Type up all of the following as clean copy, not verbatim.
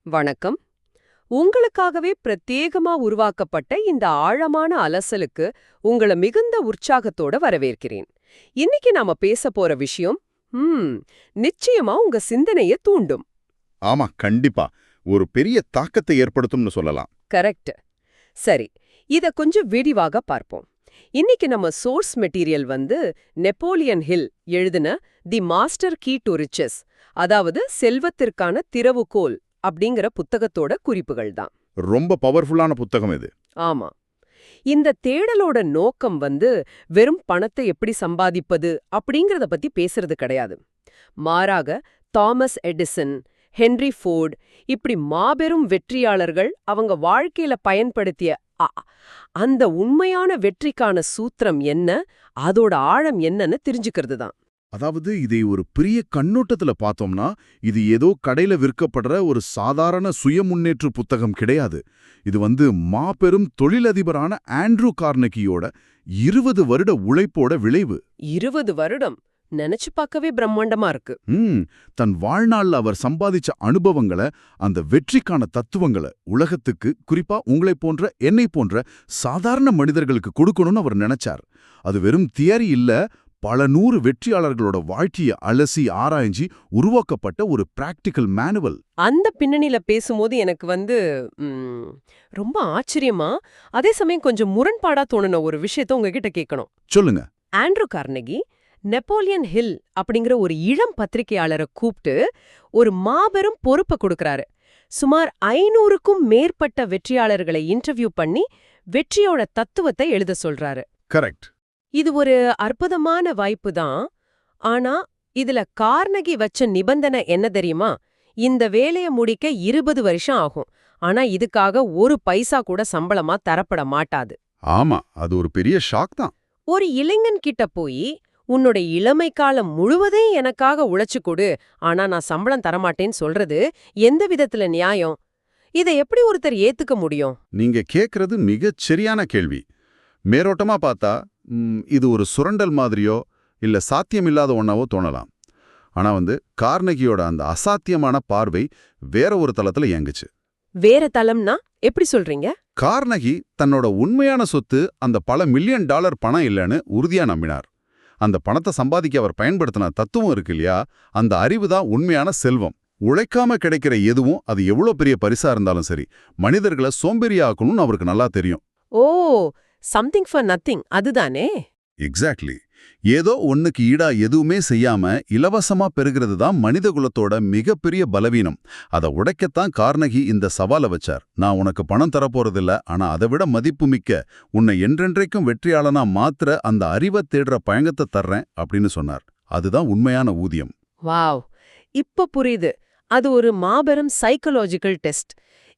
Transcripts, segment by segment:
வணக்கம். உங்களுக்காகவே பிரத்யேகமா உருவாக்கப்பட்ட இந்த ஆழமான அலசலுக்கு உங்கள மிகுந்த உற்சாகத்தோட வரவேற்கிறேன். இன்னைக்கு நாம பேச போற விஷயம் நிச்சயமா உங்க சிந்தனைய தூண்டும். ஆமா, கண்டிப்பா. ஒரு பெரிய தாக்கத்தை ஏற்படுத்தும்னு சொல்லலாம். கரெக்ட். சரி, இத கொஞ்சம் விரிவாக பார்ப்போம். இன்னைக்கு நம்ம சோர்ஸ் மெட்டீரியல் நெப்போலியன் ஹில் எழுதின the master key to riches, அதாவது செல்வத்திற்கான திறவுகோல் அப்படிங்கிற புத்தகத்தோட குறிப்புகள் தான். ரொம்ப பவர்ஃபுல்லான புத்தகம் இது. ஆமா. இந்த தேடலோட நோக்கம் வெறும் பணத்தை எப்படி சம்பாதிப்பது அப்படிங்கறத பத்தி பேசுறது கிடையாது. மாறாக தாமஸ் எடிசன், ஹென்றி ஃபோர்ட் இப்படி மாபெரும் வெற்றியாளர்கள் அவங்க வாழ்க்கையில பயன்படுத்திய அந்த உண்மையான வெற்றிக்கான சூத்திரம் என்ன, அதோட ஆழம் என்னன்னு தெரிஞ்சுக்கிறது தான். அதாவது இதை ஒரு பெரிய கண்ணோட்டத்துல பார்த்தோம்னா, இது ஏதோ கடையில விற்கப்படுற ஒரு சாதாரண சுய முன்னேற்ற புத்தகம் கிடையாது. இது மாபெரும் தொழிலதிபரான ஆண்ட்ரூ கார்னகியோட 20 வருட உழைப்போட விளைவு. 20 வருடம் நினைச்சு பார்க்கவே பிரம்மாண்டமா இருக்கு. தன் வாழ்நாள்ல அவர் சம்பாதிச்ச அனுபவங்களை, அந்த வெற்றிக்கான தத்துவங்களை உலகத்துக்கு, குறிப்பா உங்களை போன்ற என்னை போன்ற சாதாரண மனிதர்களுக்கு கொடுக்கணும்னு அவர் நினைச்சார். அது வெறும் தியரி இல்ல, பல 100 வெற்றியாளர்களோட வாழ்க்கையை அலசி ஆராய்ஞ்சி உருவாக்கப்பட்ட ஒரு பிராக்டிக்கல் மேனுவல். அந்த பின்னணியில பேசும்போது எனக்கு ரொம்ப ஆச்சரியமா, அதே சமயம் கொஞ்சம் முரண்பாடா தோணுன ஒரு விஷயத்த உங்ககிட்ட கேட்கணும். சொல்லுங்க. ஆண்ட்ரூ கார்னகி நெப்போலியன் ஹில் அப்படிங்கிற ஒரு இளம் பத்திரிகையாளரை கூப்பிட்டு ஒரு மாபெரும் பொறுப்பை கொடுக்கறாரு. சுமார் 500க்கும் மேற்பட்ட வெற்றியாளர்களை இன்டர்வியூ பண்ணி வெற்றியோட தத்துவத்தை எழுத சொல்றாரு. கரெக்ட். இது ஒரு அற்புதமான வாய்ப்பு தான். ஆனா இதுல கார்னகி வச்ச நிபந்தனை என்ன தெரியுமா? இந்த வேலைய முடிக்க 20 வருஷம் ஆகும். ஆனா இதுக்காக ஒரு பைசா கூட சம்பளமா தரப்பட மாட்டாது. ஆமா, அது ஒரு பெரிய ஷாக் தான். ஒரு இளைஞன் கிட்ட போய் உன்னோட இளமை காலம் முழுவதையும் எனக்காக உழைச்சு கொடு, ஆனா நான் சம்பளம் தரமாட்டேன்னு சொல்றது எந்த விதத்துல நியாயம்? இதை எப்படி ஒருத்தர் ஏத்துக்க முடியும்? நீங்க கேக்குறது மிகச் சரியான கேள்வி. மேரோட்டமா பார்த்தா இது ஒரு சுரண்டல் மாதிரியோ இல்ல சாத்தியமில்லாத ஒன்னாவோ தோணலாம். ஆனா கார்னகியோட அந்த அசாத்தியமான பார்வை வேற ஒரு தளத்துல இயங்குச்சு. வேற தளம்னா எப்படி சொல்றீங்க? கார்னகி தன்னோட உண்மையான சொத்து அந்த பல மில்லியன் டாலர் பணம் இல்லைன்னு உறுதியா நம்பினார். அந்த பணத்தை சம்பாதிக்க அவர் பயன்படுத்தின தத்துவம் இருக்கு இல்லையா, அந்த அறிவு தான் உண்மையான செல்வம். உழைக்காம கிடைக்கிற எதுவும், அது எவ்வளோ பெரிய பரிசா இருந்தாலும் சரி, மனிதர்களை சோம்பேறியாக்கணும்னு அவருக்கு நல்லா தெரியும். ஓ, சம்திங் ஃபார் நத்திங், அதுதானே? எக்ஸாக்ட்லி. ஏதோ ஒன்னுக்கு ஈடா எதுவுமே செய்யாம இலவசமா பெறுகிறது தான் மனித குலத்தோட மிகப்பெரிய பலவீனம். அதை உடைக்கத்தான் கார்னகி இந்த சவாலை வச்சார். நான் உனக்கு பணம் தரப்போறதில்ல, ஆனா அதை விட மதிப்புமிக்க, உன்னை என்றென்றைக்கும் வெற்றியாளனா மாத்திர அந்த அறிவை தேடுற பயங்கத்தை தர்றேன் அப்படின்னு சொன்னார். அதுதான் உண்மையான ஊதியம். வாவ், இப்ப புரியுது. அது ஒரு மாபெரும் சைக்கலாஜிக்கல் டெஸ்ட்.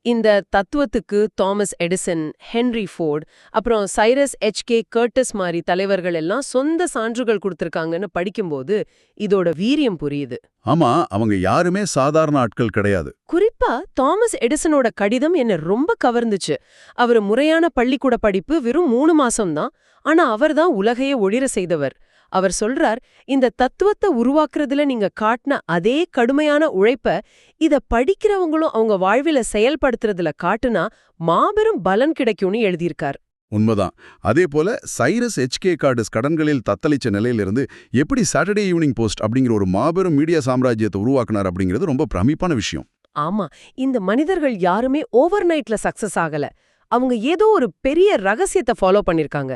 இந்த தத்துவத்துக்கு தாமஸ் எடிசன், ஹென்றி ஃபோர்ட், அப்புறம் சைரஸ் H.K. கர்டிஸ் மாதிரி தலைவர்கள் எல்லாம் சொந்த சான்றுகள் கொடுத்திருக்காங்கன்னு படிக்கும்போது இதோட வீரியம் புரியுது. ஆமா, அவங்க யாருமே சாதாரண ஆட்கள் கிடையாது. குறிப்பா தாமஸ் எடிசனோட கடிதம் என்ன ரொம்ப கவர்ந்துச்சு. அவர் முறையான பள்ளிக்கூட படிப்பு வெறும் 3 மாசம்தான். ஆனா அவர்தான் உலகையே ஒளிர செய்தவர். அவர் சொல்றார், இந்த தத்துவத்தை உருவாக்குறதுல நீங்க காட்டின அதே கடுமையான உழைப்ப இத படிக்கிறவங்களும் அவங்க வாழ்வில செயல்படுத்துறதுல காட்டுனா மாபெரும் பலன் கிடைக்கும்னு எழுதியிருக்கார். உண்மைதான். அதே போல சைரஸ் H.K. கர்டிஸ் கடன்களில் தத்தளிச்ச நிலையிலிருந்து எப்படி சாட்டர்டே ஈவினிங் போஸ்ட் அப்படிங்கிற ஒரு மாபெரும் மீடியா சாம்ராஜ்யத்தை உருவாக்குனார் அப்படிங்கிறது ரொம்ப பிரமிப்பான விஷயம். ஆமா, இந்த மனிதர்கள் யாருமே ஓவர் நைட்ல சக்சஸ் ஆகல. அவங்க ஏதோ ஒரு பெரிய ரகசியத்தை ஃபாலோ பண்ணிருக்காங்க.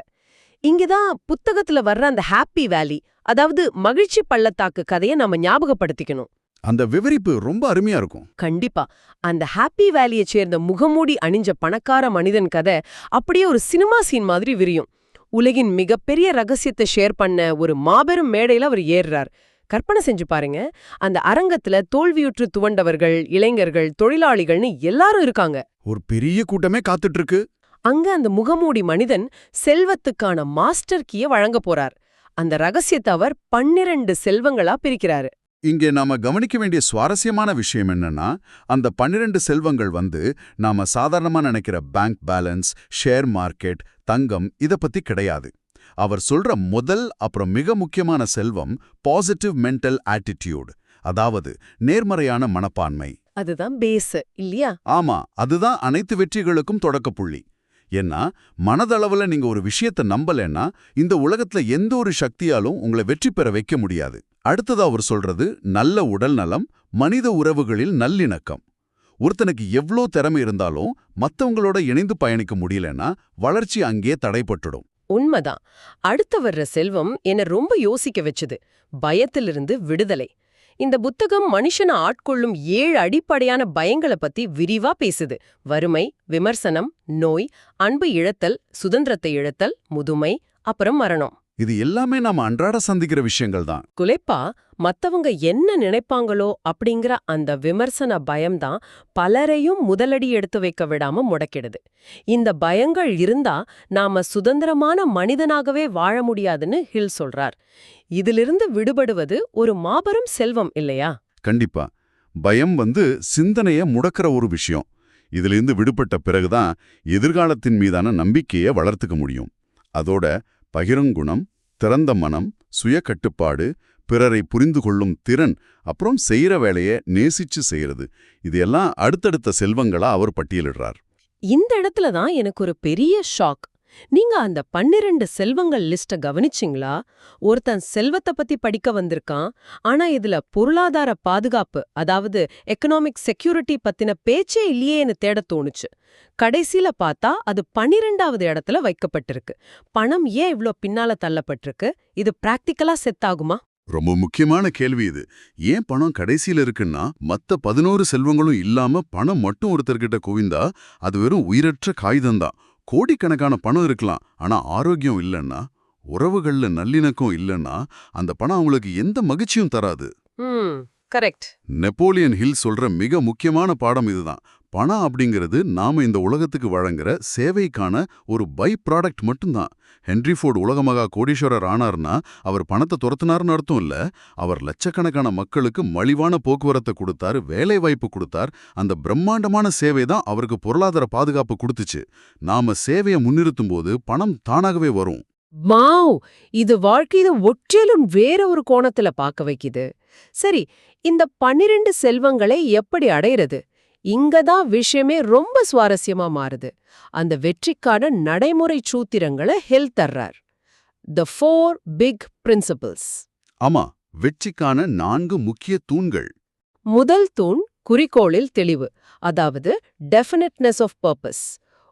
இங்கதான் புத்தகத்துல வர்ற அந்த ஹாப்பி வேலி, அதாவது மகிழ்ச்சி பள்ளத்தாக்கு கதையை நாம ஞாபகப்படுத்திக்கணும். அந்த விவரிப்பு ரொம்ப அருமையா இருக்கும். கண்டிப்பா. அந்த ஹாப்பி வேலியை சேர்ந்த முகமூடி அணிஞ்ச பணக்கார மனிதன் கதை அப்படியே ஒரு சினிமா சீன் மாதிரி விரியும். உலகின் மிகப்பெரிய ரகசியத்தை ஷேர் பண்ண ஒரு மாபெரும் மேடையில அவர் ஏறுறார். கற்பனை செஞ்சு பாருங்க, அந்த அரங்கத்துல தோல்வியுற்று துவண்டவர்கள், இளைஞர்கள், தொழிலாளிகள்னு எல்லாரும் இருக்காங்க. ஒரு பெரிய கூட்டமே காத்துட்டு இருக்கு. அங்க அந்த முகமூடி மனிதன் செல்வத்துக்கான மாஸ்டர் கீயை வழங்க போறார். அந்த ரகசியத்தை அவர் 12 செல்வங்களா பிரிக்கிறாரு. இங்கே நாம கவனிக்க வேண்டிய சுவாரஸ்யமான விஷயம் என்னன்னா, அந்த 12 செல்வங்கள் நாம சாதாரணமா நினைக்கிற பேங்க் பேலன்ஸ், ஷேர் மார்க்கெட், தங்கம் இத பத்தி கிடையாது. அவர் சொல்ற முதல் அப்புறம் மிக முக்கியமான செல்வம் பாசிட்டிவ் மென்டல் ஆட்டிடியூட், அதாவது நேர்மறையான மனப்பான்மை. அதுதான் பேஸ் இல்லையா? ஆமா, அதுதான் அனைத்து வெற்றிகளுக்கும் தொடக்கப்புள்ளி. ஏன்னா மனதளவுல நீங்க ஒரு விஷயத்த நம்பலன்னா இந்த உலகத்துல எந்த ஒரு சக்தியாலும் உங்களை வெற்றி பெற வைக்க முடியாது. அடுத்ததா அவர் சொல்றது நல்ல உடல் நலம், மனித உறவுகளில் நல்லிணக்கம். ஒருத்தனுக்கு எவ்ளோ திறமை இருந்தாலும் மத்தவங்களோட இணைந்து பயணிக்க முடியலன்னா வளர்ச்சி அங்கே தடைப்பட்டுடும். உண்மைதான். அடுத்து வர்ற செல்வம் என்ன ரொம்ப யோசிக்க வச்சுது. பயத்திலிருந்து விடுதலை. இந்த புத்தகம் மனுஷனை ஆட்கொள்ளும் 7 அடிப்படையான பயங்களை பத்தி விரிவா பேசுது. வறுமை, விமர்சனம், நோய், அன்பு இழத்தல், சுதந்திரத்தை இழத்தல், முதுமை, அப்புறம் மரணம். இது எல்லாமே நாம அன்றாட சந்திக்கிற விஷயங்கள் தான். குலைப்பா மத்தவங்க என்ன நினைப்பாங்களோ அப்படிங்கிற அந்த விமர்சன பயம்தான் பலரையும் முதலடி எடுத்து வைக்க விடாம முடக்கிடுது. இந்த பயங்கள் இருந்தா நாம சுதந்திரமான மனிதனாகவே வாழ முடியாதுன்னு ஹில் சொல்றார். இதிலிருந்து விடுபடுவது ஒரு மாபெரும் செல்வம் இல்லையா? கண்டிப்பா. பயம் சிந்தனைய முடக்கிற ஒரு விஷயம். இதிலிருந்து விடுபட்ட பிறகுதான் எதிர்காலத்தின் மீதான நம்பிக்கையை வளர்த்துக்க முடியும். அதோட பகிரங்குணம், திறந்த மனம், சுய கட்டுப்பாடு, பிறரை புரிந்து கொள்ளும் திறன், அப்புறம் செய்யற வேலையை நேசிச்சு செய்யறது, இது எல்லாம் அடுத்தடுத்த செல்வங்களா அவர் பட்டியலிடுறார். இந்த இடத்துல தான் எனக்கு ஒரு பெரிய ஷாக். நீங்க அந்த 12 செல்வங்கள் லிஸ்ட கவனிச்சிங்களா? ஒருத்தன் செல்வத்தை பத்தி படிக்க வந்திருக்கான், ஆனா இதுல பொருளாதார பாதுகாப்பு, அதாவது எக்கனாமிக் செக்யூரிட்டி பத்தின பேச்சே இல்லையேன்னு தேட தோணுச்சு. கடைசியில பார்த்தா அது 12வது இடத்துல வைக்கப்பட்டிருக்கு. பணம் ஏன் இவ்ளோ பின்னால தள்ளப்பட்டிருக்கு? இது பிராக்டிக்கலா செட் ஆகுமா? ரொம்ப முக்கியமான கேள்வி இது. ஏன் பணம் கடைசியில இருக்குன்னா, மத்த 11 செல்வங்களும் இல்லாம பணம் மட்டும் ஒருத்தர்கிட்ட குவிந்தா அது வெறும் உயிரற்ற காகிதம்தான். கோடிக்கணக்கான பணம் இருக்கலாம், ஆனா ஆரோக்கியம் இல்லைன்னா, உறவுகள்ல நல்லிணக்கம் இல்லைன்னா அந்த பணம் அவங்களுக்கு எந்த மகிழ்ச்சியும் தராது. கரெக்ட். நெப்போலியன் ஹில் சொல்ற மிக முக்கியமான பாடம் இதுதான். பணம் அப்படிங்கிறது நாம இந்த உலகத்துக்கு வழங்குற சேவைக்கான ஒரு பை ப்ராடக்ட் மட்டும்தான். ஹென்ரி ஃபோர்டு உலகமகா கோடீஸ்வரர் ஆனார்னா அவர் பணத்தை துரத்துனார்னு அர்த்தம் இல்ல. அவர் லட்சக்கணக்கான மக்களுக்கு மலிவான போக்குவரத்தை கொடுத்தார், வேலை வாய்ப்பு கொடுத்தார். அந்த பிரம்மாண்டமான சேவை தான் அவருக்கு பொருளாதார பாதுகாப்பு கொடுத்துச்சு. நாம சேவையை முன்னிறுத்தும் போது பணம் தானாகவே வரும். வாவ்! இது வாழ்க்கையில ஒற்றிலும் வேற ஒரு கோணத்துல பார்க்க வைக்குது. சரி, இந்த 12 செல்வங்களை எப்படி அடையிறது? இங்கதான் விஷயமே ரொம்ப சுவாரஸ்யமா மாறுது. அந்த வெற்றிக்கான நடைமுறை சூத்திரங்களை ஹில் தர்றார். The 4 big principles. ஆமா, வெற்றிக்கான 4 முக்கிய தூண்கள். முதல் தூண் குறிக்கோளில் தெளிவு, அதாவது definiteness of purpose.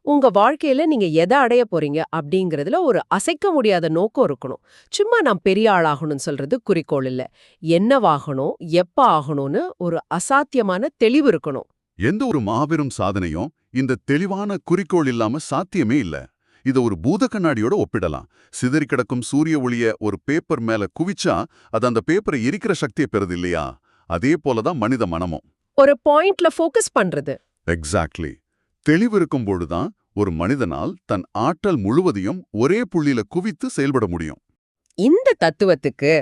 உங்க வாழ்க்கையில நீங்க எதை அடைய போறீங்க அப்படிங்கறதுல ஒரு அசைக்க முடியாத நோக்கம் இருக்கணும். சும்மா நான் பெரிய ஆளாகணும்னு சொல்றது குறிக்கோள் இல்ல. என்னவாகணும், எப்ப ஆகணும்னு ஒரு அசாத்தியமான தெளிவு இருக்கணும். எந்த ஒரு மாபெரும் சாதனையும் இந்த தெளிவான குறிக்கோள் இல்லாம சாத்தியமே இல்ல. இத ஒரு பூத கண்ணாடியோட ஒப்பிடலாம். சிதறி கிடக்கும் சூரிய ஒளிய ஒரு பேப்பர் மேல குவிச்சா அது அந்த பேப்பரை எரிக்கிற சக்தியை பெறுது இல்லையா? அதே போலதான் மனித மனமும். ஒரு பாயிண்ட்ல ஃபோக்கஸ் பண்றது. எக்ஸாக்ட்லி. தெளிவு இருக்கும்போதுதான் ஒரு மனிதனால் தன் ஆற்றல் முழுவதையும் ஒரே புள்ளியில குவித்து செயல்பட முடியும். இந்த தத்துவத்துக்கு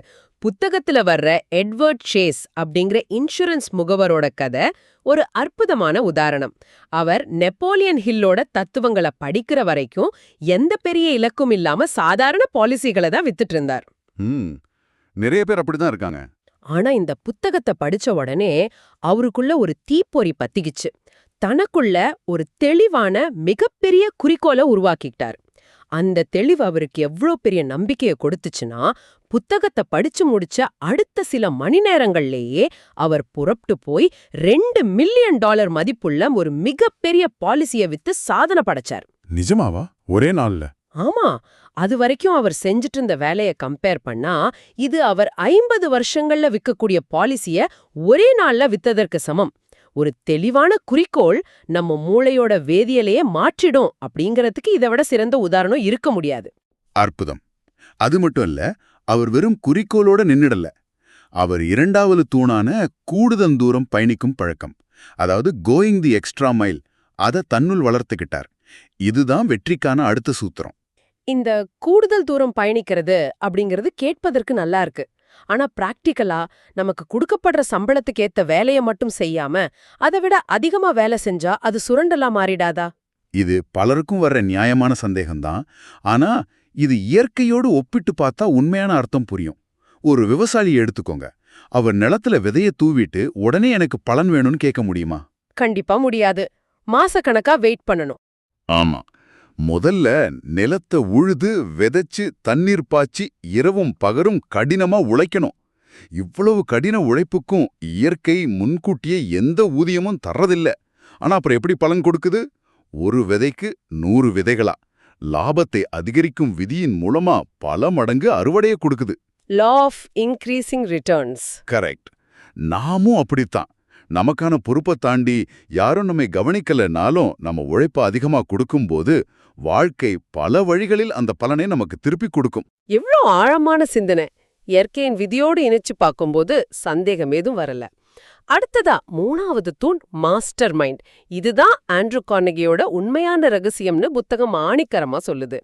புத்தகத்துல வர்ற எட்வர்ட் சேஸ் அப்படிங்கிற இன்சூரன்ஸ் முகவரோட கதை ஒரு அற்புதமான உதாரணம். அவர் நெப்போலியன் ஹில்லோட தத்துவங்களை படிக்கிற வரைக்கும் எந்த பெரிய இலக்கும் இல்லாம சாதாரண பாலிசிகளை தான் வித்துட்டு இருந்தார். நிறைய பேர் அப்படிதான் இருக்காங்க. ஆனா இந்த புத்தகத்தை படிச்ச உடனே அவருக்குள்ள ஒரு தீப்பொறி பத்திக்கிச்சு. தனக்குள்ள ஒரு தெளிவான மிகப்பெரிய குறிக்கோளை உருவாக்கிட்டார். அந்த தெளிவு அவருக்கு எவ்வளோ பெரிய நம்பிக்கையை கொடுத்துச்சுன்னா, புத்தகத்தை படிச்சு முடிச்ச அடுத்த சில மணி நேரங்கள்லேயே அவர் புறப்பட்டு போய் $2 மில்லியன் மதிப்புள்ள ஒரு மிகப்பெரிய பாலிசியை வித்து சாதனை படைச்சார். நிஜமாவா? ஒரே நாள்ல? ஆமா. அது வரைக்கும் அவர் செஞ்சுட்டு இருந்த வேலையை கம்பேர் பண்ணா, இது அவர் 50 வருஷங்கள்ல விற்கக்கூடிய பாலிசிய ஒரே நாள்ல வித்ததற்கு சமம். ஒரு தெளிவான குறிக்கோள் நம்ம மூளையோட வேதியிலேயே மாற்றிடும் அப்படிங்கறதுக்கு இதை விட சிறந்த உதாரணம் இருக்க முடியாது. அற்புதம். அது மட்டும் இல்ல, அவர் வெறும் குறிக்கோளோட நின்னுடல. அவர் 2வது தூணான கூடுதல் தூரம் பயணிக்கும் பழக்கம், அதாவது கோயிங் தி எக்ஸ்ட்ரா மைல், அதை தன்னுள் வளர்த்துக்கிட்டார். இதுதான் வெற்றிக்கான அடுத்த சூத்திரம். இந்த கூடுதல் தூரம் பயணிக்கிறது அப்படிங்கிறது கேட்பதற்கு நல்லா இருக்கு. ஆனா பிராக்டிக்கலா நமக்கு கொடுக்கப்படுற சம்பளத்துக்கு ஏத்த வேலையை மட்டும் செய்யாம அதை விட அதிகமா வேலை செஞ்சா அது சுரண்டலா மாறிடாதா? இது பலருக்கும் வர்ற நியாயமான சந்தேகம்தான். ஆனா இது இயற்கையோடு ஒப்பிட்டு பார்த்தா உண்மையான அர்த்தம் புரியும். ஒரு விவசாயியை எடுத்துக்கோங்க. அவர் நிலத்துல விதைய தூவிட்டு உடனே எனக்கு பலன் வேணும்னு கேட்க முடியுமா? கண்டிப்பா முடியாது. மாசக்கணக்கா வெயிட் பண்ணணும். ஆமா. முதல்ல நிலத்தை உழுது விதைச்சு தண்ணீர் பாய்ச்சி இரவும் பகரும் கடினமா உழைக்கணும். இவ்வளவு கடின உழைப்புக்கும் இயற்கை முன்கூட்டியே எந்த ஊதியமும் தர்றதில்ல. ஆனா அப்புறம் எப்படி பலன் கொடுக்குது? ஒரு விதைக்கு 100 விதைகளா? லாபத்தை அதிகரிக்கும் விதியின் மூலமா பல மடங்கு அறுவடையை கொடுக்குது. Law of increasing returns. Correct. நாமும் அப்படித்தான். நமக்கான பொறுப்பை தாண்டி யாரும் நம்மை கவனிக்கலனாலும் நம்ம உழைப்ப அதிகமா கொடுக்கும்போது வாழ்க்கை பல வழிகளில் அந்த பலனை நமக்கு திருப்பி கொடுக்கும். எவ்ளோ ஆழமான சிந்தனை! இயற்கையின் விதியோடு இணைச்சு பார்க்கும்போது சந்தேகம் ஏதும் வரல. அடுத்ததா 3வது தூண் மாஸ்டர் மைண்ட். இதுதான் ஆண்ட்ரூ கார்னெகியோட உண்மையான ரகசியம்னு புத்தகம் ஆணிக்கரமா சொல்லுது.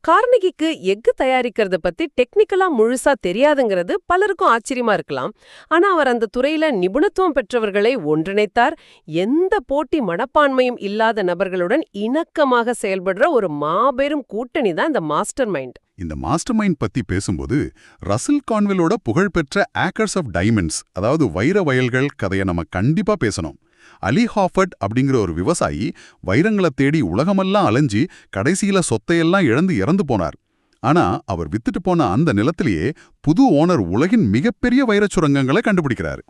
கார்னெகிக்கு எஃகு தயாரிக்கிறத பத்தி டெக்னிக்கலா முழுசா தெரியாதுங்கிறது பலருக்கும் ஆச்சரியமா இருக்கலாம். ஆனா அவர் அந்த துறையில நிபுணத்துவம் பெற்றவர்களை ஒன்றிணைத்தார். எந்த போட்டி மனப்பான்மையும் இல்லாத நபர்களுடன் இணக்கமாக செயல்படுற ஒரு மாபெரும் கூட்டணி தான் இந்த மாஸ்டர் மைண்ட். இந்த மாஸ்டர் மைண்ட் பத்தி பேசும்போது ரசல் கான்வெலோட புகழ்பெற்ற ஆக்கர்ஸ் ஆஃப் டைமண்ட்ஸ், அதாவது வைர வயல்கள் கதையை நம்ம கண்டிப்பா பேசணும். அலி ஹாஃபர்ட் அப்படிங்கிற ஒரு விவசாயி வைரங்களை தேடி உலகமெல்லாம் அலைஞ்சி கடைசியில சொத்தையெல்லாம் இழந்து இறந்து போனார். ஆனா அவர் வித்துட்டு போன அந்த நிலத்திலேயே புது ஓனர் உலகின் மிகப்பெரிய வைரச் சுரங்கங்களை கண்டுபிடிக்கிறாரு.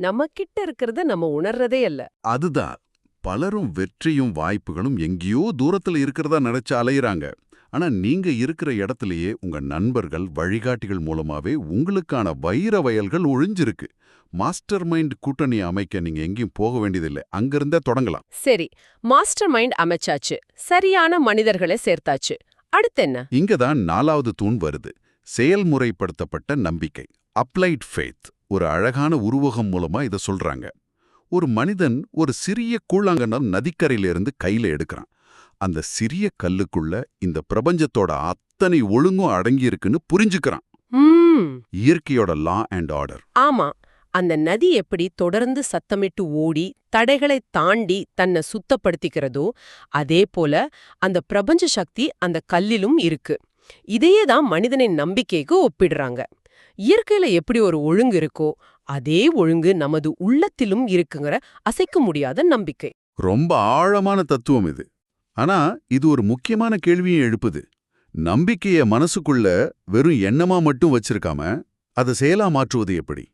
நம்ம கிட்ட இருக்கிறத நம்ம உணர்றதே இல்ல. அதுதான் பலரும் வெற்றியும் வாய்ப்புகளும் எங்கேயோ தூரத்துல இருக்கிறதா நினைச்சு அலையிறாங்க. ஆனா நீங்க இருக்கிற இடத்திலேயே உங்க நண்பர்கள் வழிகாட்டிகள் மூலமாவே உங்களுக்கான வைர வயல்கள் ஒழிஞ்சிருக்கு. மாஸ்டர் மைண்ட் கூட்டணி அமைக்க நீங்க எங்கேயும் போக வேண்டியதில்லை, அங்கிருந்தே தொடங்கலாம். சரி, மாஸ்டர் மைண்ட் அமைச்சாச்சு, சரியான மனிதர்களை சேர்த்தாச்சு. அடுத்து என்ன? இங்கதான் 4வது தூண் வருது. செயல்முறைப்படுத்தப்பட்ட நம்பிக்கை, அப்ளைட் ஃபெய்த். ஒரு அழகான உருவகம் மூலமா இத சொல்றாங்க. ஒரு மனிதன் ஒரு சிறிய கூழாங்கண்ணம் நதிக்கரையிலிருந்து கையில எடுக்கிறான். அந்த சிறிய கல்லுக்குள்ள இந்த பிரபஞ்சத்தோட அத்தனை ஒழுங்கும் அடங்கியிருக்குன்னு புரிஞ்சுக்கிறான். இயற்கையோட லா அண்ட் ஆர்டர். ஆமா, அந்த நதி எப்படி தொடர்ந்து சத்தமிட்டு ஓடி தடைகளை தாண்டி தன்னை சுத்தப்படுத்திக்கிறதோ அதே போல அந்த பிரபஞ்ச சக்தி அந்த கல்லிலும் இருக்கு. இதையே தான் மனிதனின் நம்பிக்கைக்கு ஒப்பிடுறாங்க. இயற்கையில எப்படி ஒரு ஒழுங்கு இருக்கோ அதே ஒழுங்கு நமது உள்ளத்திலும் இருக்குங்கிற அசைக்க முடியாத நம்பிக்கை. ரொம்ப ஆழமான தத்துவம் இது. ஆனா இது ஒரு முக்கியமான கேள்வியை எழுப்புது. நம்பிக்கைய மனசுக்குள்ள வெறும் எண்ணமா மட்டும் வச்சிருக்காம அதை செயலா மாற்றுவது எப்படி?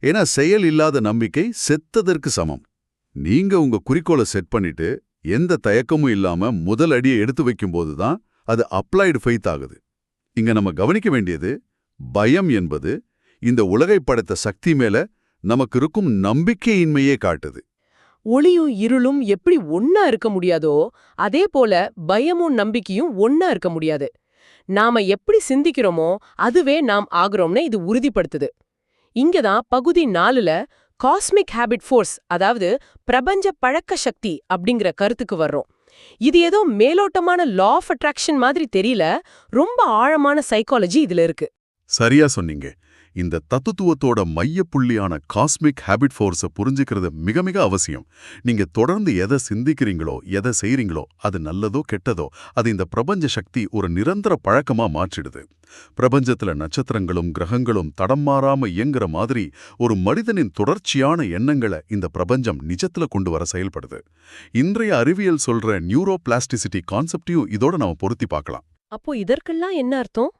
ஏன்னா செயல் இல்லாத நம்பிக்கை செத்ததற்கு சமம். நீங்க உங்க குறிக்கோளை செட் பண்ணிட்டு எந்த தயக்கமும் இல்லாம முதல் அடியை எடுத்து வைக்கும்போது தான் அது அப்ளைடு ஃபெய்த் ஆகுது. இங்க நம்ம கவனிக்க வேண்டியது, பயம் என்பது இந்த உலகை படைத்த சக்தி மேல நமக்கு இருக்கும் நம்பிக்கையின்மையே காட்டுது. ஒளியும் இருளும் எப்படி ஒன்னா இருக்க முடியாதோ அதே போல பயமும் நம்பிக்கையும் ஒன்னா இருக்க முடியாது. நாம எப்படி சிந்திக்கிறோமோ அதுவே நாம் ஆகிறோம்னு இது உறுதிப்படுத்துது. இங்கதான் பகுதி 4ல காஸ்மிக் ஹேபிட் ஃபோர்ஸ், அதாவது பிரபஞ்ச பழக்க சக்தி அப்படிங்கிற கருத்துக்கு வர்றோம். இது ஏதோ மேலோட்டமான லா ஆஃப் அட்ராக்ஷன் மாதிரி தெரியல, ரொம்ப ஆழமான சைக்காலஜி இதுல இருக்கு. சரியா சொன்னீங்க. இந்த தத்துவத்தோட மையப்புள்ளியான காஸ்மிக் ஹேபிட் ஃபோர்ஸை புரிஞ்சுக்கிறது மிக மிக அவசியம். நீங்க தொடர்ந்து எதை சிந்திக்கிறீங்களோ எதை செய்றீங்களோ அது நல்லதோ கெட்டதோ அது இந்த பிரபஞ்ச சக்தி ஒரு நிரந்தர பழக்கமா மாற்றிடுது. பிரபஞ்சத்துல நட்சத்திரங்களும் கிரகங்களும் தடம் மாறாம இயங்குற மாதிரி ஒரு மனிதனின் தொடர்ச்சியான எண்ணங்களை இந்த பிரபஞ்சம் நிஜத்துல கொண்டு வர செயல்படுது. இன்றைய அறிவியல் சொல்ற நியூரோபிளாஸ்டிசிட்டி கான்செப்டையும் இதோட நாம பொருத்தி பார்க்கலாம். அப்போ இதற்கெல்லாம் என்ன அர்த்தம்?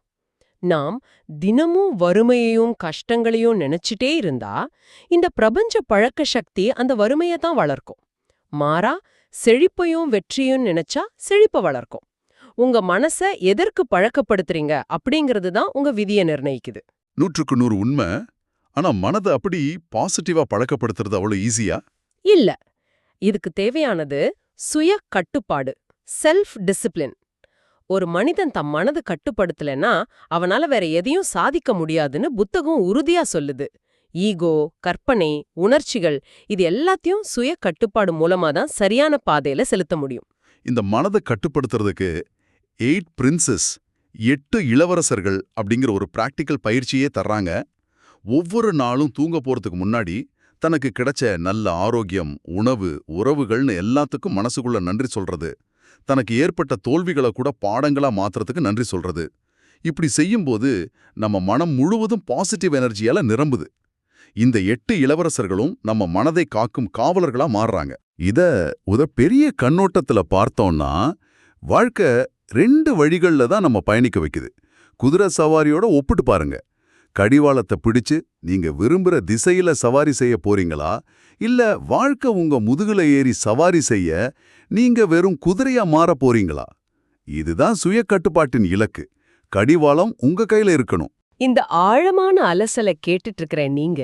நாம் தினமும் வறுமையையும் கஷ்டங்களையும் நினைச்சிட்டே இருந்தா இந்த பிரபஞ்ச பழக்க சக்தி அந்த வறுமையை தான் வளர்க்கும். மாறா செழிப்பையும் வெற்றியும் நினைச்சா செழிப்பை வளர்க்கும். உங்க மனசை எதற்கு பழக்கப்படுத்துறீங்க அப்படிங்கிறது தான் உங்க விதியை நிர்ணயிக்குது. 100க்கு 100 உண்மை. ஆனா மனதை அப்படி பாசிட்டிவா பழக்கப்படுத்துறது அவ்வளவு ஈஸியா? இல்ல. இதுக்கு தேவையானது சுய கட்டுப்பாடு, செல்ஃப் டிசிப்ளின். ஒரு மனிதன் தம் மனது கட்டுப்படுத்தலைன்னா அவனால வேற எதையும் சாதிக்க முடியாதுன்னு புத்தகம் உறுதியா சொல்லுது. ஈகோ, கற்பனை, உணர்ச்சிகள் இது எல்லாத்தையும் சுய கட்டுப்பாடு மூலமா தான் சரியான பாதையில செலுத்த முடியும். இந்த மனதை கட்டுப்படுத்துறதுக்கு 8 பிரின்சஸ், 8 இளவரசர்கள் அப்படிங்கிற ஒரு பிராக்டிக்கல் பயிற்சியே தர்றாங்க. ஒவ்வொரு நாளும் தூங்க போறதுக்கு முன்னாடி தனக்கு கிடைச்ச நல்ல ஆரோக்கியம், உணவு, உறவுகள்னு எல்லாத்துக்கும் மனசுக்குள்ள நன்றி சொல்றது, தனக்கு ஏற்பட்ட தோல்விகளை கூட பாடங்களா மாத்துறதுக்கு நன்றி சொல்றது. இப்படி செய்யும்போது நம்ம மனம் முழுவதும் பாசிட்டிவ் எனர்ஜியால நிரம்புது. இந்த 8 இளவரசர்களும் நம்ம மனதை காக்கும் காவலர்களா மாறுறாங்க. இத பெரிய கண்ணோட்டத்துல பார்த்தோம்னா வாழ்க்கை 2 வழிகள்ல தான் நம்ம பயணிக்க வைக்குது. குதிரை சவாரியோட ஒப்பிட்டு பாருங்க. கடிவாளத்தை பிடிச்சு நீங்க விரும்புற திசையில சவாரி செய்ய போறீங்களா, இல்ல வாழ்க்கை உங்க முதுகுல ஏறி சவாரி செய்ய நீங்க வெறும் குதிரையா மாற போறீங்களா? இதுதான் சுய கட்டுப்பாட்டின் இலக்கு. கடிவாளம் உங்க கையில இருக்கணும். இந்த ஆழமான அலசலை கேட்டுட்டு இருக்கிற நீங்க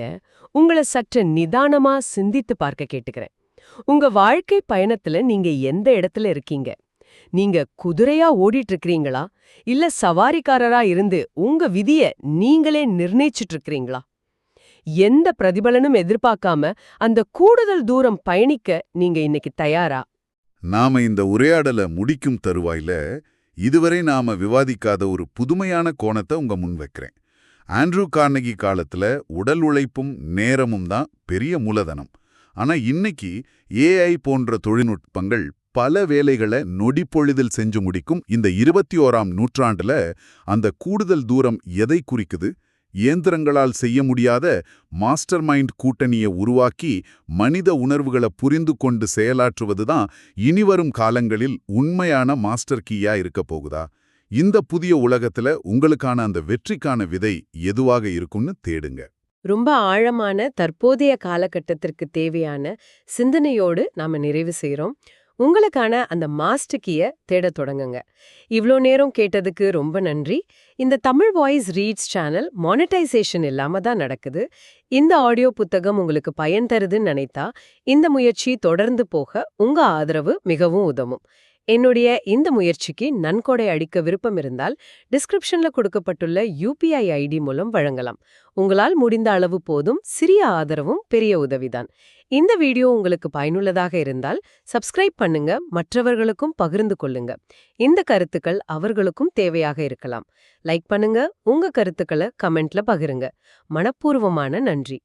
உங்களை சற்று நிதானமா சிந்தித்து பார்க்க கேட்டுக்கிறேன். உங்க வாழ்க்கை பயணத்துல நீங்க எந்த இடத்துல இருக்கீங்க? நீங்க குதிரையா ஓடிட்டு இருக்கீங்களா, இல்ல சவாரிக்காரரா இருந்து உங்க விதிய நீங்களே நிர்ணயிச்சிட்டு இருக்கீங்களா? எந்த பிரதிபலனும் எதிர்பார்க்காம அந்த கூடுதல் தூரம் பயணிக்க நீங்க இன்னைக்கு தயாரா? நாம இந்த உரையாடல முடிக்கும் தருவாயில இதுவரை நாம விவாதிக்காத ஒரு புதுமையான கோணத்தை உங்க முன் வைக்கிறேன். ஆண்ட்ரூ கார்னகி காலத்துல உடல் உழைப்பும் நேரமும் தான் பெரிய மூலதனம். ஆனா இன்னைக்கு ஏஐ போன்ற தொழில்நுட்பங்கள் பல வேலைகளை நொடிப்பொழுதில் செஞ்சு முடிக்கும் இந்த 21ஆம் நூற்றாண்டுல அந்த கூடுதல் தூரம் எதை குறிக்குது? இயந்திரங்களால் செய்ய முடியாத மாஸ்டர் மைண்ட் கூட்டணியை உருவாக்கி மனித உணர்வுகளை புரிந்து கொண்டு செயலாற்றுவதுதான் இனிவரும் காலங்களில் உண்மையான மாஸ்டர் கீயா இருக்க போகுதா? இந்த புதிய உலகத்துல உங்களுக்கான அந்த வெற்றிக்கான விதை எதுவாக இருக்கும்னு தேடுங்க. ரொம்ப ஆழமான தற்போதைய காலகட்டத்திற்கு தேவையான சிந்தனையோடு நாம நிறைவு செய்றோம். உங்களுக்கான அந்த மாஸ்டர் கீயை தேடத் தொடங்குங்க. இவ்ளோ நேரம் கேட்டதுக்கு ரொம்ப நன்றி. இந்த Tamil voice reads channel monetisation இல்லாம தான் நடக்குது. இந்த ஆடியோ புத்தகம் உங்களுக்கு பயன் தருதுன்னு நினைத்தா இந்த முயற்சி தொடர்ந்து போக உங்க ஆதரவு மிகவும் உதவும். என்னுடைய இந்த முயற்சிக்கு நன்கொடை அளிக்க விருப்பம் இருந்தால் டிஸ்கிரிப்ஷன்ல கொடுக்கப்பட்டுள்ள UPI ID மூலம் வழங்கலாம். உங்களால் முடிந்த அளவு போதும். சிறிய ஆதரவும் பெரிய உதவிதான். இந்த வீடியோ உங்களுக்கு பயனுள்ளதாக இருந்தால் சப்ஸ்கிரைப் பண்ணுங்க, மற்றவர்களுக்கும் பகிர்ந்து கொள்ளுங்க. இந்த கருத்துக்கள் அவர்களுக்கும் தேவையாக இருக்கலாம். லைக் பண்ணுங்க, உங்க கருத்துக்களை கமெண்ட்ல பகிருங்க. மனப்பூர்வமான நன்றி.